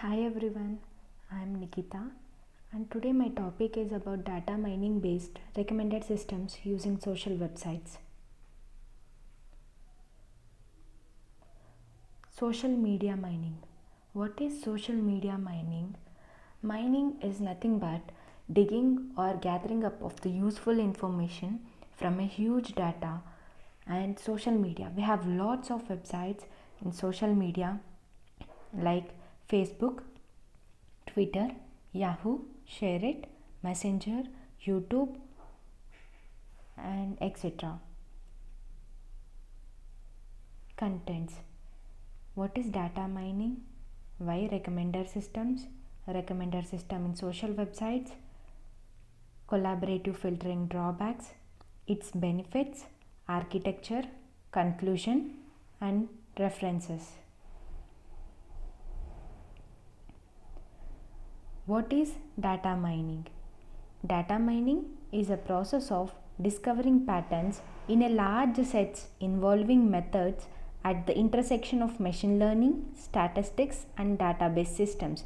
Hi everyone, I am Nikita and today my topic is about data mining based recommended systems using social websites. Social media mining. What is social media mining? Mining is nothing but digging or gathering up of the useful information from a huge data and social media. We have lots of websites in social media like Facebook, Twitter, Yahoo, ShareIt, Messenger, YouTube, and etc. Contents. What is data mining? Why recommender systems? Recommender system in social websites. Collaborative filtering drawbacks. Its benefits. Architecture. Conclusion. And references. What is data mining? Data mining is a process of discovering patterns in a large sets involving methods at the intersection of machine learning, statistics, and database systems.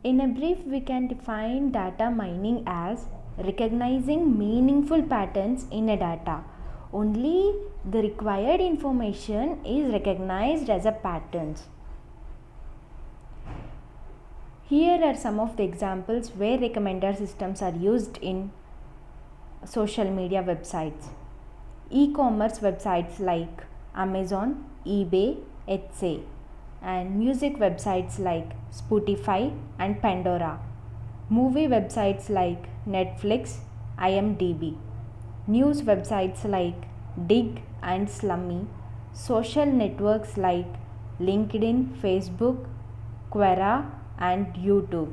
In a brief, we can define data mining as recognizing meaningful patterns in a data. Only the required information is recognized as a patterns. Here are some of the examples where recommender systems are used in social media websites. E-commerce websites like Amazon, eBay, etc. and music websites like Spotify and Pandora. Movie websites like Netflix, IMDb. News websites like Dig and Slummy. Social networks like LinkedIn, Facebook, Quora and YouTube.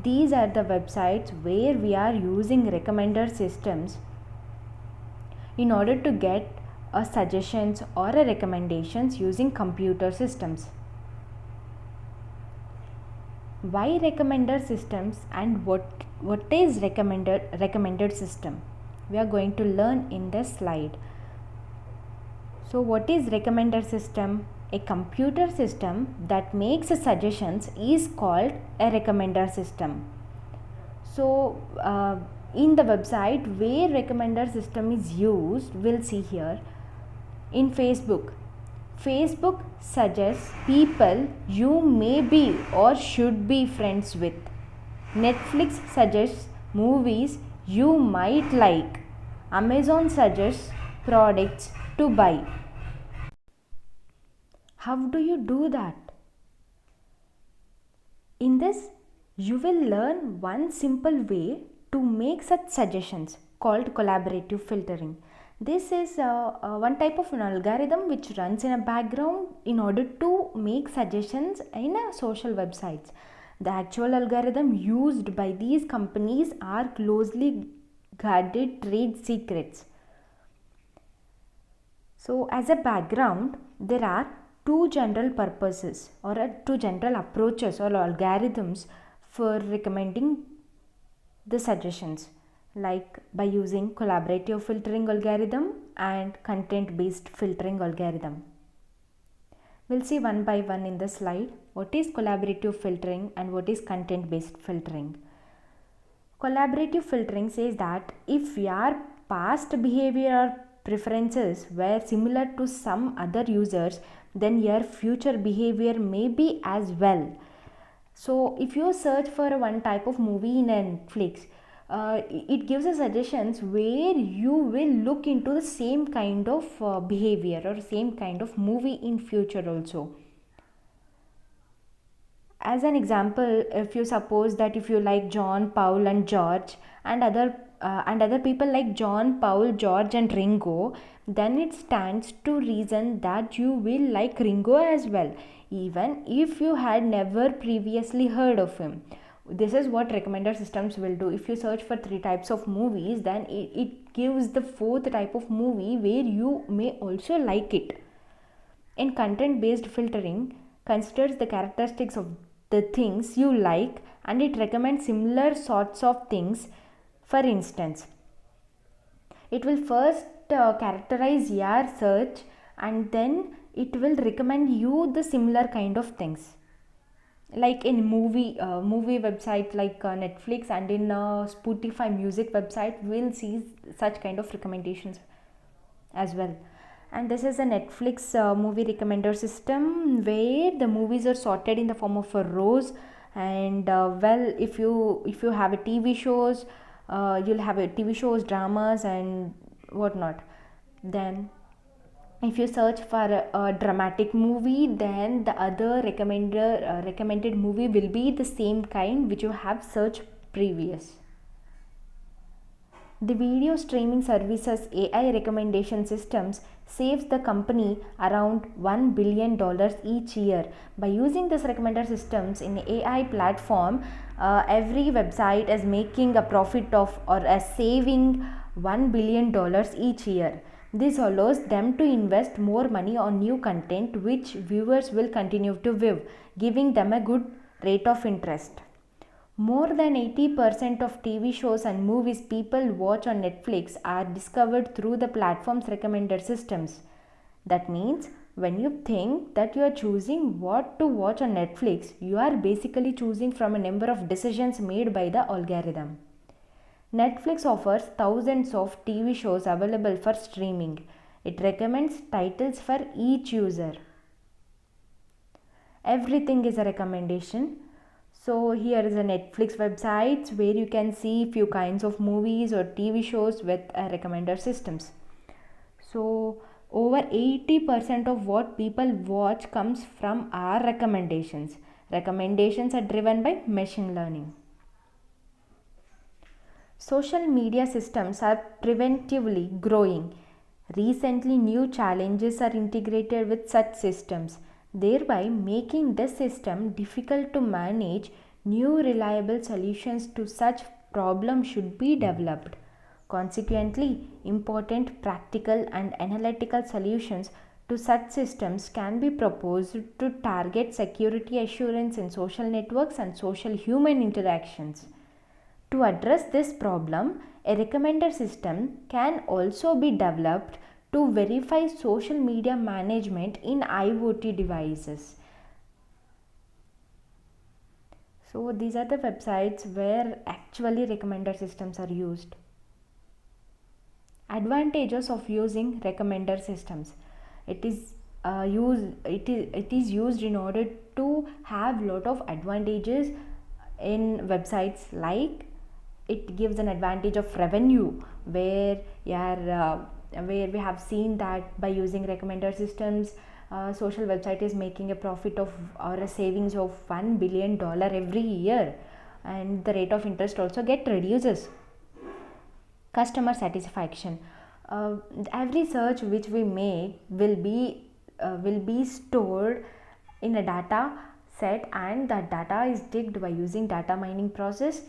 These are the websites where we are using recommender systems in order to get a suggestions or a recommendations using computer systems. Why recommender systems and what is recommended system? We are going to learn in this slide. So what is recommender system? A computer system that makes suggestions is called a recommender system. So in the website where recommender system is used, we'll see here in Facebook. Facebook suggests people you may be or should be friends with. Netflix suggests movies you might like. Amazon suggests products to buy. How do you do that? In this, you will learn one simple way to make such suggestions called collaborative filtering. This is one type of an algorithm which runs in a background in order to make suggestions in a social websites. The actual algorithm used by these companies are closely guarded trade secrets. So as a background, there are two general purposes or two general approaches or algorithms for recommending the suggestions, like by using collaborative filtering algorithm and content based filtering algorithm. We'll see one by one in the slide what is collaborative filtering and what is content based filtering. Collaborative filtering says that if your past behavior or preferences were similar to some other users, then your future behavior may be as well. So if you search for one type of movie in Netflix, it gives us suggestions where you will look into the same kind of behavior or same kind of movie in future also. As an example, if you suppose that if you like John, Paul and George and other people like John, Paul, George and Ringo, then it stands to reason that you will like Ringo as well, even if you had never previously heard of him. This is what recommender systems will do. If you search for 3 types of movies, then it gives the 4th type of movie where you may also like it. In content based filtering, considers the characteristics of the things you like and it recommends similar sorts of things. For instance, it will first characterize your search and then it will recommend you the similar kind of things. like in movie website like Netflix, and in Spotify music website, we'll see such kind of recommendations as well. And this is a Netflix movie recommender system where the movies are sorted in the form of a rows. And well, if you have a TV shows, you'll have a TV shows, dramas, and whatnot. Then if you search for a dramatic movie, then the other recommended movie will be the same kind which you have searched previous. The video streaming services AI recommendation systems saves the company around $1 billion each year. By using this recommender systems in AI platform, every website is making a profit of or a saving $1 billion each year. This allows them to invest more money on new content which viewers will continue to view, giving them a good rate of interest. More than 80% of TV shows and movies people watch on Netflix are discovered through the platform's recommended systems. That means when you think that you are choosing what to watch on Netflix, you are basically choosing from a number of decisions made by the algorithm. Netflix offers thousands of TV shows available for streaming. It recommends titles for each user. Everything is a recommendation. So here is a Netflix website where you can see few kinds of movies or TV shows with recommender systems. So over 80% of what people watch comes from our recommendations. Recommendations are driven by machine learning. Social media systems are preventively growing. Recently, new challenges are integrated with such systems, thereby making this system difficult to manage. New reliable solutions to such problems should be developed. Consequently, important practical and analytical solutions to such systems can be proposed to target security assurance in social networks and social human interactions. To address this problem, a recommender system can also be developed to verify social media management in IoT devices. So these are the websites where actually recommender systems are used. Advantages of using recommender systems. It is used in order to have lot of advantages in websites, like it gives an advantage of revenue, where where we have seen that by using recommender systems, social website is making a profit of or a savings of $1 billion every year, and the rate of interest also get reduces. Customer satisfaction. Every search which we make will be stored in a data set, and that data is digged by using data mining process.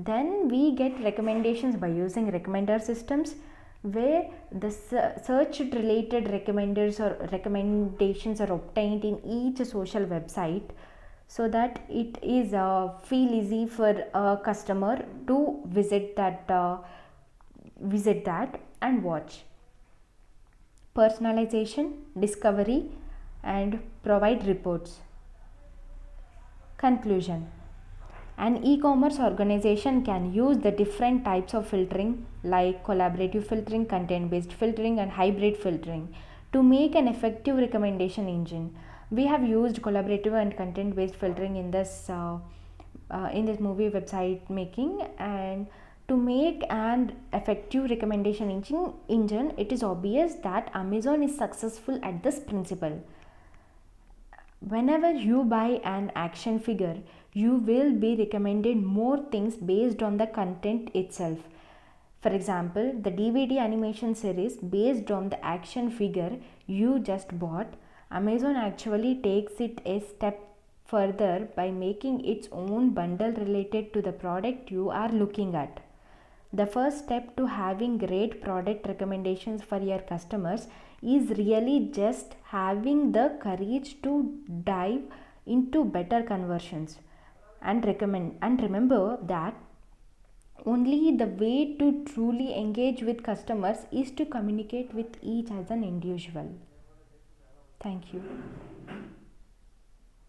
Then we get recommendations by using recommender systems, where the search related recommenders or recommendations are obtained in each social website, so that it is feel easy for a customer to visit that and watch. Personalization, discovery, and provide reports. Conclusion. An e-commerce organization can use the different types of filtering like collaborative filtering, content-based filtering, and hybrid filtering to make an effective recommendation engine. We have used collaborative and content-based filtering in this movie website making, and to make an effective recommendation engine, it is obvious that Amazon is successful at this principle. Whenever you buy an action figure, you will be recommended more things based on the content itself. For example, the DVD animation series based on the action figure you just bought, Amazon actually takes it a step further by making its own bundle related to the product you are looking at. The first step to having great product recommendations for your customers is really just having the courage to dive into better conversions and remember that only the way to truly engage with customers is to communicate with each as an individual. Thank you.